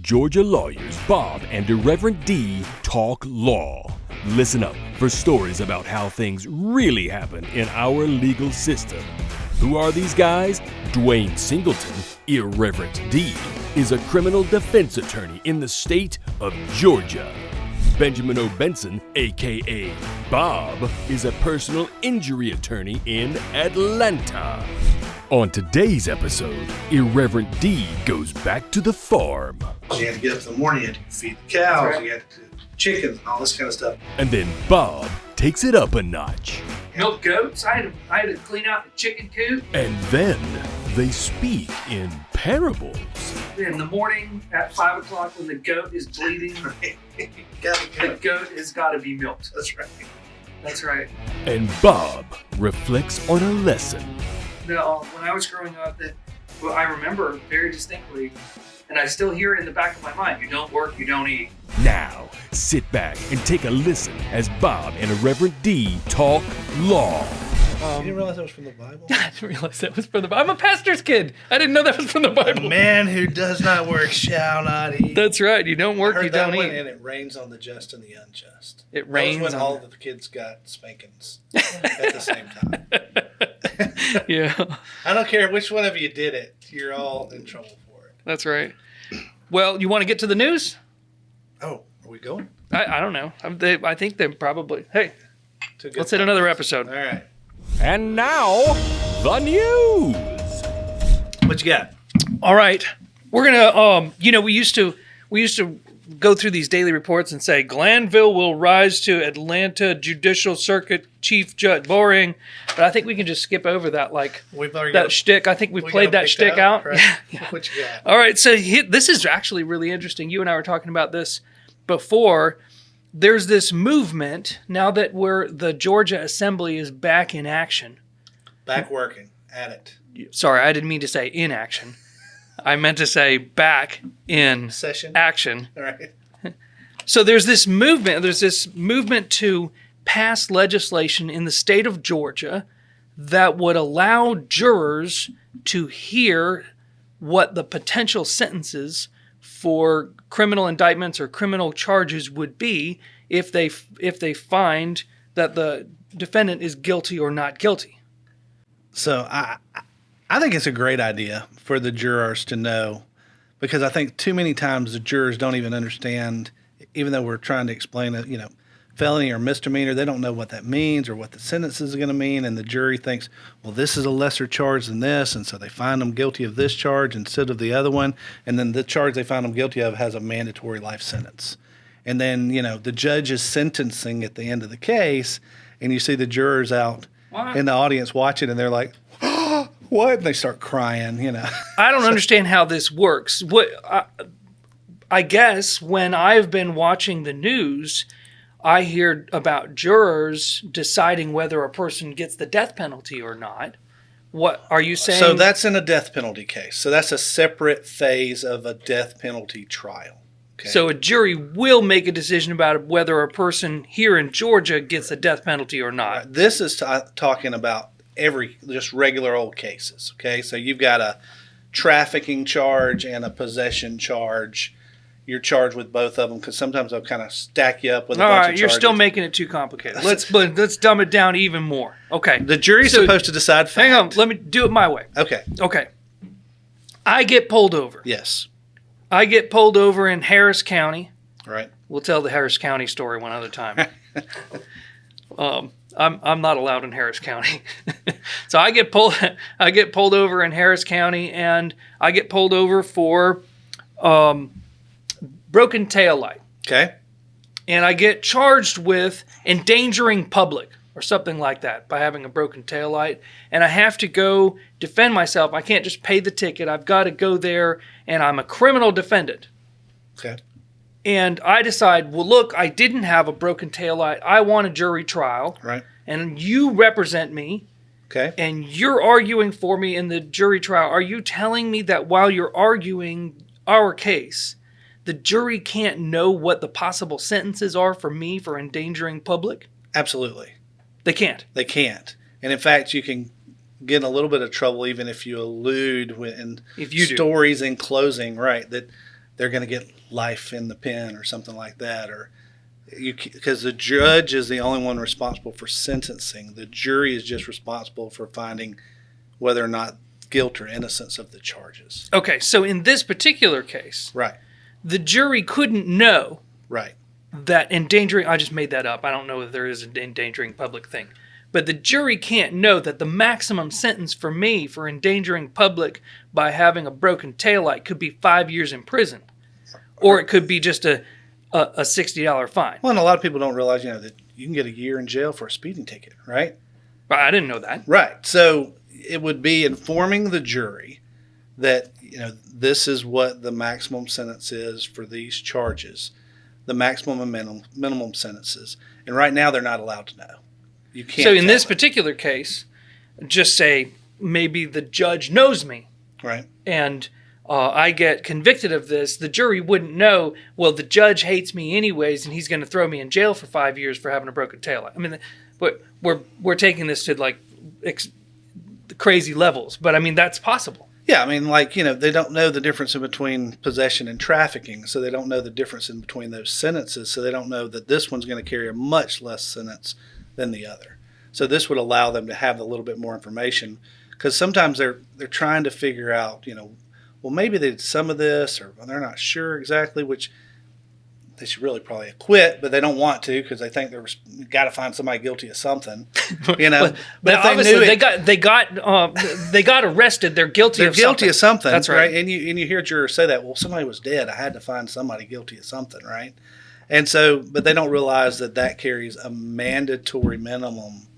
Georgia lawyers Bob and Irreverent D talk law. Listen up for stories about how things really happen in our legal system. Who are these guys? Dwayne Singleton, Irreverent D, is a criminal defense attorney in the state of Georgia. Benjamin O. Benson, aka Bob, is a personal injury attorney in Atlanta. On today's episode, Irreverent D goes back to the farm. You had to get up in the morning, you had to feed the cows, you had to chickens and all this kind of stuff. And then Bob takes it up a notch. Milk goats. I had to clean out the chicken coop. And then they speak in parables. In the morning at 5 o'clock when the goat is bleeding, the goat has got to be milked. That's right. That's right. And Bob reflects on a lesson. When I was growing up, I remember very distinctly, and I still hear it in the back of my mind, you don't work, you don't eat. Now, sit back and take a listen as Bob and Irreverent D talk law. You didn't realize that was from the Bible? I didn't realize that was from the Bible. I'm a pastor's kid. I didn't know that was from the Bible. The man who does not work shall not eat. That's right. You don't work, I heard you that don't one, eat. and it rains on the just and the unjust. It rains That was when on all of the kids got spankings at the same time. Yeah, I don't care which one of you did it. You're all in trouble for it. that's right. Well, you want to get to the news? Oh, are we going? I don't know. I think they're probably. Hey, To good let's hit another episode. All right. And now, the news. What you got? All right, we're gonna. We used to go through these daily reports and say Glanville will rise to Atlanta Judicial Circuit Chief Judge. Boring, but I think we can just skip over that. We've already That shtick. I think we played that shtick out. Right? Yeah. What you got? All right, so this is actually really interesting. You and I were talking about this before. There's this movement now that the Georgia Assembly is back in action. Back working at it. Sorry, I didn't mean to say in action. I meant to say back in Session. action. All right. So there's this movement to pass legislation in the state of Georgia that would allow jurors to hear what the potential sentences for criminal indictments or criminal charges would be if they find that the defendant is guilty or not guilty. So I think it's a great idea for the jurors to know, because I think too many times the jurors don't even understand, even though we're trying to explain it, felony or misdemeanor, they don't know what that means or what the sentence is going to mean, and the jury thinks, well, this is a lesser charge than this, and so they find them guilty of this charge instead of the other one, and then the charge they find them guilty of has a mandatory life sentence. And then, the judge is sentencing at the end of the case, and you see the jurors out in the audience watching, and they're like, what? And they start crying, I don't understand how this works. I guess when I've been watching the news, I hear about jurors deciding whether a person gets the death penalty or not. What are you saying? So that's in a death penalty case. So that's a separate phase of a death penalty trial. Okay. So a jury will make a decision about whether a person here in Georgia gets a death penalty or not. This is talking about just regular old cases. Okay. So you've got a trafficking charge and a possession charge. You're charged with both of them because sometimes they'll kind of stack you up with a bunch of charges. You're still making it too complicated. Let's dumb it down even more. Okay. The jury's supposed to decide fact. Hang on. Let me do it my way. Okay. I get pulled over. Yes. I get pulled over in Harris County. Right. We'll tell the Harris County story one other time. I'm not allowed in Harris County. So I get pulled over in Harris County, and I get pulled over for broken taillight. Okay. And I get charged with endangering public or something like that by having a broken taillight. And I have to go defend myself. I can't just pay the ticket. I've got to go there, and I'm a criminal defendant. Okay. And I decide, well, look, I didn't have a broken taillight. I want a jury trial. Right. And you represent me. Okay. And you're arguing for me in the jury trial. Are you telling me that while you're arguing our case, the jury can't know what the possible sentences are for me for endangering public? Absolutely. They can't. They can't. And in fact, you can get in a little bit of trouble even if you allude in if you stories in closing, right, that they're going to get life in the pen or something like that, or because the judge is the only one responsible for sentencing. The jury is just responsible for finding whether or not guilt or innocence of the charges. Okay, so in this particular case, Right. the jury couldn't know Right. that endangering, I just made that up. I don't know if there is an endangering public thing. But the jury can't know that the maximum sentence for me for endangering public by having a broken taillight could be 5 years in prison. Or it could be just a $60 fine. Well, and a lot of people don't realize, that you can get a year in jail for a speeding ticket, right? But I didn't know that. Right. So it would be informing the jury that, this is what the maximum sentence is for these charges, the maximum and minimum sentences. And right now they're not allowed to know. You can't. So in this them. particular case, just say maybe the judge knows me. Right. And I get convicted of this, the jury wouldn't know, well, the judge hates me anyways, and he's going to throw me in jail for 5 years for having a broken taillight. I mean, but we're taking this to like crazy levels, but I mean, that's possible. Yeah, I mean, they don't know the difference in between possession and trafficking, so they don't know the difference in between those sentences, so they don't know that this one's going to carry a much less sentence than the other. So this would allow them to have a little bit more information, because sometimes they're trying to figure out, well, maybe they did some of this, or they're not sure exactly, which they should really probably acquit, but they don't want to because they think they're got to find somebody guilty of something, But if obviously they got arrested. They're guilty. They're guilty of something. That's right. And you hear jurors say that. Well, somebody was dead. I had to find somebody guilty of something, right? And so, but they don't realize that carries a mandatory minimum,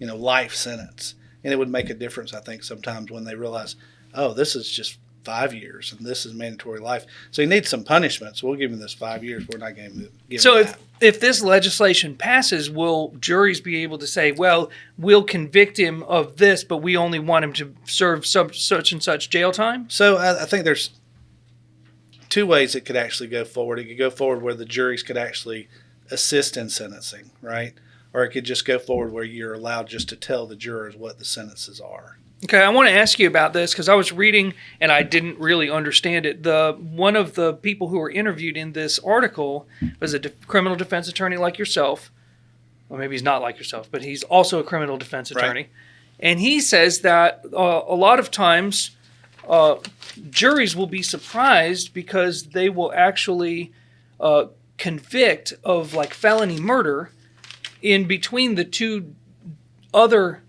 life sentence, and it would make a difference, I think, sometimes when they realize, oh, this is just 5 years and this is mandatory life. So he needs some punishment. So we'll give him this 5 years. We're not going to give him that. If this legislation passes, will juries be able to say, well, we'll convict him of this, but we only want him to serve such and such jail time? So I think there's two ways it could actually go forward. It could go forward where the juries could actually assist in sentencing, right? Or it could just go forward where you're allowed just to tell the jurors what the sentences are. Okay, I want to ask you about this because I was reading and I didn't really understand it. One of the people who were interviewed in this article was a criminal defense attorney like yourself. Or maybe he's not like yourself, but he's also a criminal defense attorney. Right. And he says that a lot of times juries will be surprised because they will actually convict of like felony murder in between the two other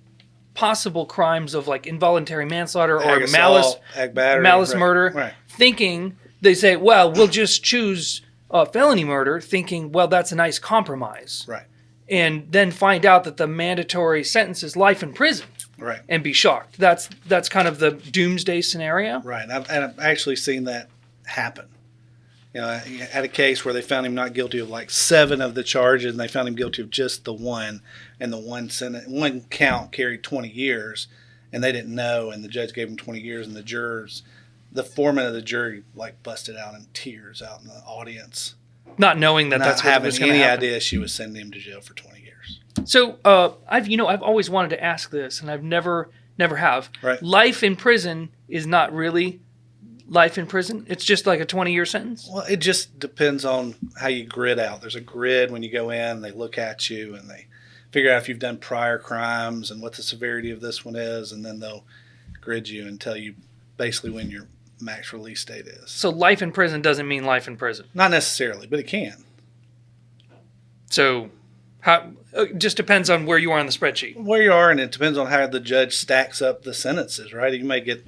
possible crimes of like involuntary manslaughter or malice murder, right. Thinking they say, well, we'll just choose felony murder, thinking, well, that's a nice compromise, right? And then find out that the mandatory sentence is life in prison, right? And be shocked. That's kind of the doomsday scenario, right? And I've actually seen that happen. I had a case where they found him not guilty of like 7 of the charges, and they found him guilty of just the one, and the one count carried 20 years, and they didn't know, and the judge gave him 20 years, and the foreman of the jury like busted out in tears out in the audience, not knowing that that's what was going to happen. Any idea she was sending him to jail for 20 years. So I've always wanted to ask this, and I've never have. Right. Life in prison is not really life in prison? It's just like a 20-year sentence? Well, it just depends on how you grid out. There's a grid when you go in, they look at you and they figure out if you've done prior crimes and what the severity of this one is, and then they'll grid you and tell you basically when your max release date is. So life in prison doesn't mean life in prison? Not necessarily, but it can. So it just depends on where you are on the spreadsheet. Where you are, and it depends on how the judge stacks up the sentences, right? You may get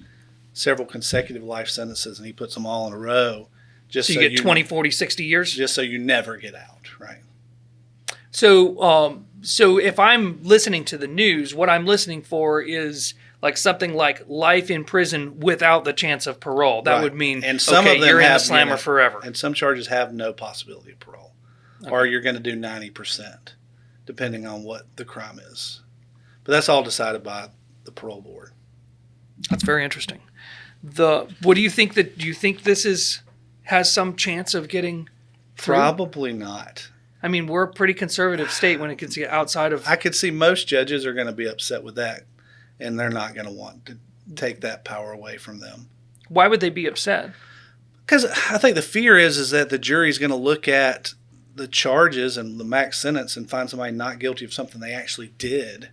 several consecutive life sentences, and he puts them all in a row. Just so you get 20, 40, 60 years? Just so you never get out, right? So if I'm listening to the news, what I'm listening for is like something like life in prison without the chance of parole. That would mean, and some of them you're in the slammer forever. And some charges have no possibility of parole. Okay. Or you're going to do 90%, depending on what the crime is. But that's all decided by the parole board. That's very interesting. What do you think do you think this has some chance of getting through? Probably not. I mean, we're a pretty conservative state when it gets outside of... I could see most judges are going to be upset with that, and they're not going to want to take that power away from them. Why would they be upset? Because I think the fear is that the jury's going to look at the charges and the max sentence and find somebody not guilty of something they actually did,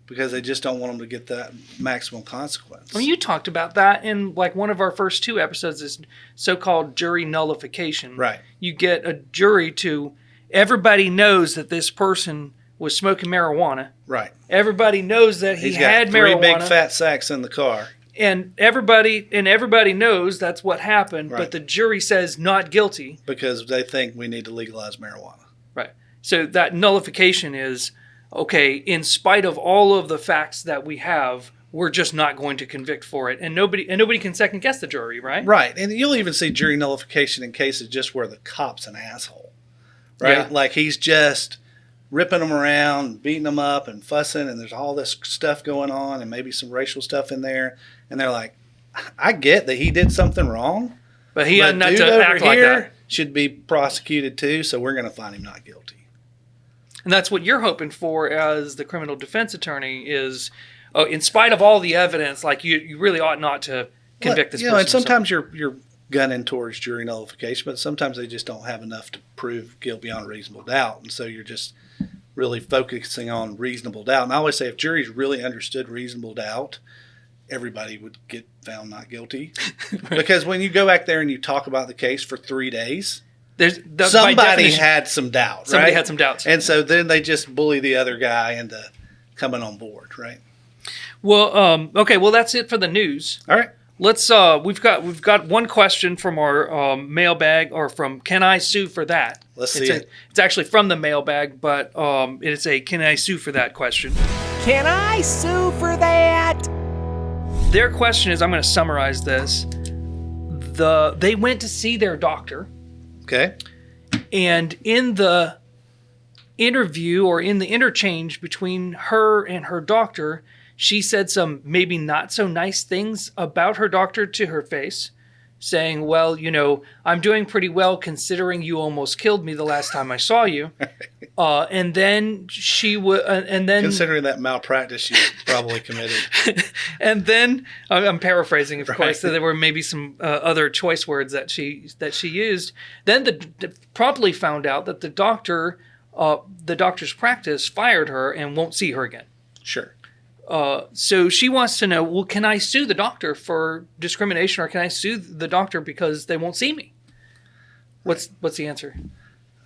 because they just don't want them to get that maximum consequence. Well, you talked about that in like one of our first 2 episodes, is so-called jury nullification. Right. You get a jury to, everybody knows that this person was smoking marijuana. Right. Everybody knows that he had got 3 marijuana. big fat sacks in the car. And everybody knows that's what happened, Right. but the jury says not guilty. Because they think we need to legalize marijuana. Right. So that nullification is, okay, in spite of all of the facts that we have, we're just not going to convict for it. And nobody can second guess the jury, right? Right. And you'll even see jury nullification in cases just where the cop's an asshole. Right? Yeah. Like he's just ripping them around, beating them up and fussing, and there's all this stuff going on and maybe some racial stuff in there. And they're like, I get that he did something wrong, But he had not dude to over act like here that. should be prosecuted too, so we're going to find him not guilty. And that's what you're hoping for as the criminal defense attorney is, in spite of all the evidence, like you really ought not to convict this person. And sometimes you're gunning towards jury nullification, but sometimes they just don't have enough to prove guilt beyond reasonable doubt. And so you're just really focusing on reasonable doubt. And I always say if juries really understood reasonable doubt, everybody would get found not guilty. Because when you go back there and you talk about the case for 3 days, somebody had some doubt, Somebody right? had some doubts. And so then they just bully the other guy into coming on board, right? Well, okay. Well, that's it for the news. All right. Let's. We've got one question from our mailbag, or from Can I Sue for That? Let's see it. It's actually from the mailbag, but it's a Can I Sue for That question. Can I sue for that? Their question is, I'm going to summarize this. They went to see their doctor, Okay. and in the interview or in the interchange between her and her doctor, she said some maybe not so nice things about her doctor to her face, saying, well, I'm doing pretty well considering you almost killed me the last time I saw you. And then she would, and then Considering that malpractice she probably committed. and then I'm paraphrasing, of Right. course. So there were maybe some other choice words that she used. Then promptly found out that the doctor's practice fired her and won't see her again. Sure. So she wants to know, well, can I sue the doctor for discrimination, or can I sue the doctor because they won't see me? What's the answer?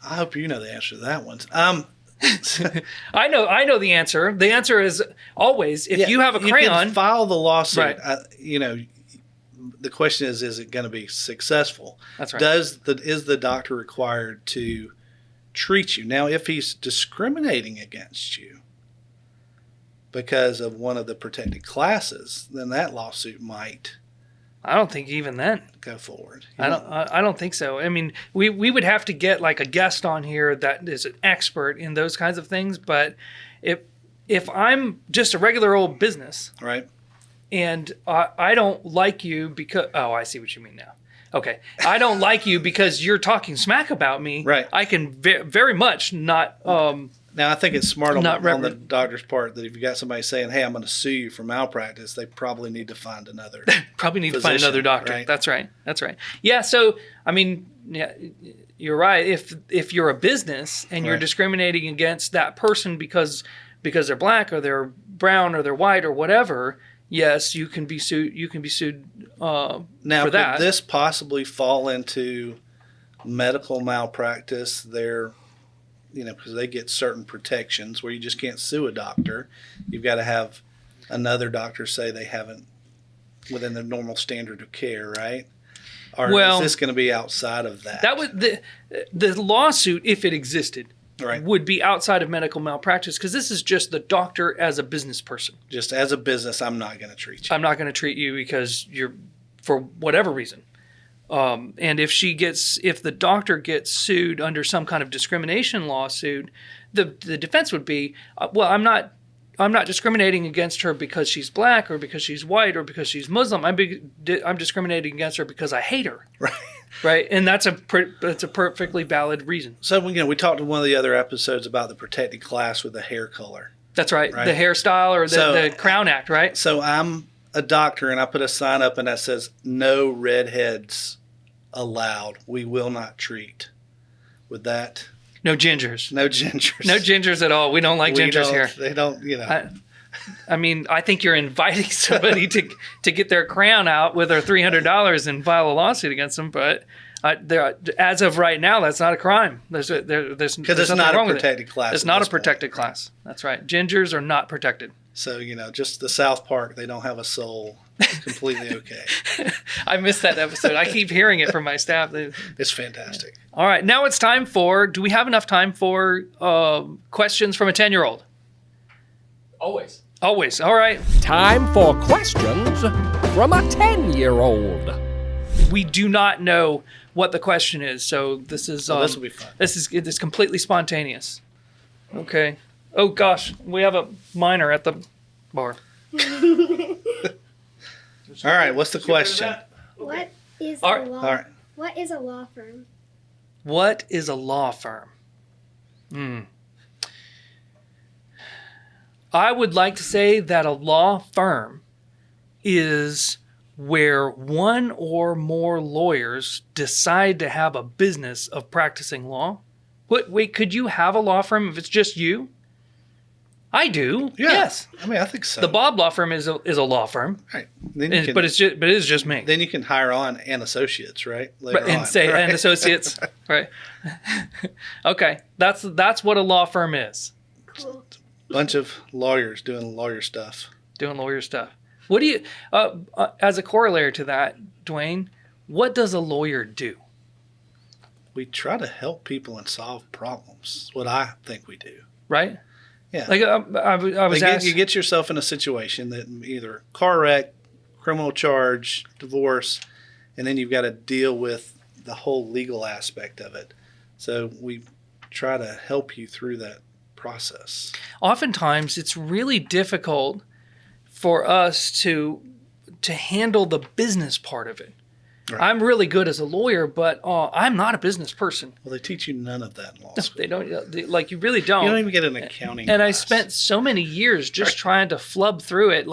I hope you know the answer to that one. I know the answer. The answer is always, if you have a you crayon, can file the lawsuit. Right. The question is it going to be successful? That's right. Is the doctor required to treat you? Now, if he's discriminating against you because of one of the protected classes, then that lawsuit might I don't think even then. go forward. I don't think so. I mean, we would have to get like a guest on here that is an expert in those kinds of things. But if I'm just a regular old business, Right. and I don't like you because I see what you mean now. Okay, I don't like you because you're talking smack about me. Right. I can very much not. Now, I think it's smart on Not the doctor's part that if you got somebody saying, hey, I'm going to sue you for malpractice, they probably need to find another. Probably need to find physician, another doctor. right? That's right. Yeah. So I mean, yeah, you're right. If you're a business and you're Right. discriminating against that person because they're black or they're brown or they're white or whatever, yes, you can be sued. You can be sued Now, for that. could this possibly fall into medical malpractice? Because they get certain protections where you just can't sue a doctor. You've got to have another doctor say they haven't within the normal standard of care, right? Or Well, is this going to be outside of that? That would the lawsuit, if it existed, Right. would be outside of medical malpractice, because this is just the doctor as a business person. Just as a business, I'm not going to treat you. I'm not going to treat you because you're, for whatever reason. And if the doctor gets sued under some kind of discrimination lawsuit, the defense would be, well, I'm not discriminating against her because she's black or because she's white or because she's Muslim. I'm discriminating against her because I hate her. Right. Right, and that's a perfectly valid reason. So, we talked in one of the other episodes about the protected class with the hair color. That's right. Right. The hairstyle or So- the Crown Act, right? So I'm a doctor and I put a sign up and that says no redheads allowed. We will not treat. With that, No gingers. no gingers. No gingers at all. We don't like gingers here. They don't, I mean, I think you're inviting somebody to get their crown out with their $300 and file a lawsuit against them. But as of right now, that's not a crime. There's because it's nothing not wrong a with it. protected class. It's at not a this point. protected class. That's right. Gingers are not protected. So, just the South Park, they don't have a soul. It's completely okay. I missed that episode. I keep hearing it from my staff. It's fantastic. All right. Now it's time do we have enough time for questions from a 10-year-old? Always. Always. All right. Time for questions from a 10-year-old. We do not know what the question is, so this is This will be fun. It's completely spontaneous. Okay. Oh gosh, we have a minor at the bar. All right, what's the question? What is All a right. law? All right. What is a law firm? What is a law firm? I would like to say that a law firm is where one or more lawyers decide to have a business of practicing law. Wait, could you have a law firm if it's just you? I do. Yeah. Yes. I mean, I think so. The Bob Law Firm is a law firm, Right. Then you can, but it is just me. then you can hire on and associates, right? Later Right, and on, say right? and associates, right? Okay, that's what a law firm is. Cool. Bunch of lawyers doing lawyer stuff. Doing lawyer stuff. What do you, as a corollary to that, Dwayne? What does a lawyer do? We try to help people and solve problems. That's what I think we do. Right? Yeah. Like I was asked. You get yourself in a situation that either car wreck, criminal charge, divorce, and then you've got to deal with the whole legal aspect of it. So we try to help you through that process. Oftentimes, it's really difficult for us to handle the business part of it. Right. I'm really good as a lawyer, but I'm not a business person. Well, they teach you none of that in law school. They don't like you really don't. You don't even get an accounting And I class. spent so many years just trying to flub through it,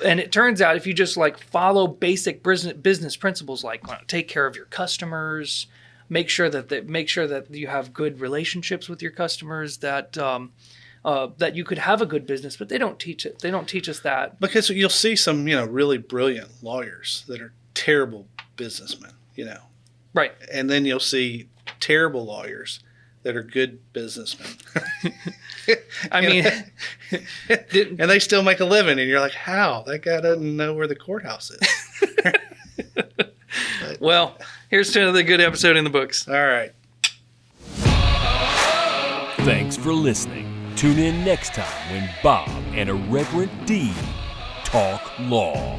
and it turns out if you just follow basic business principles, take care of your customers, make sure that you have good relationships with your customers, that that you could have a good business, but they don't teach it. They don't teach us that. Because you'll see some, really brilliant lawyers that are terrible businessmen, Right. and then you'll see terrible lawyers that are good businessmen. I mean, And they still make a living, and you're like, how? That guy doesn't know where the courthouse is. well, here's to another good episode in the books. All right. Thanks for listening. Tune in next time when Bob and Irreverent D talk law.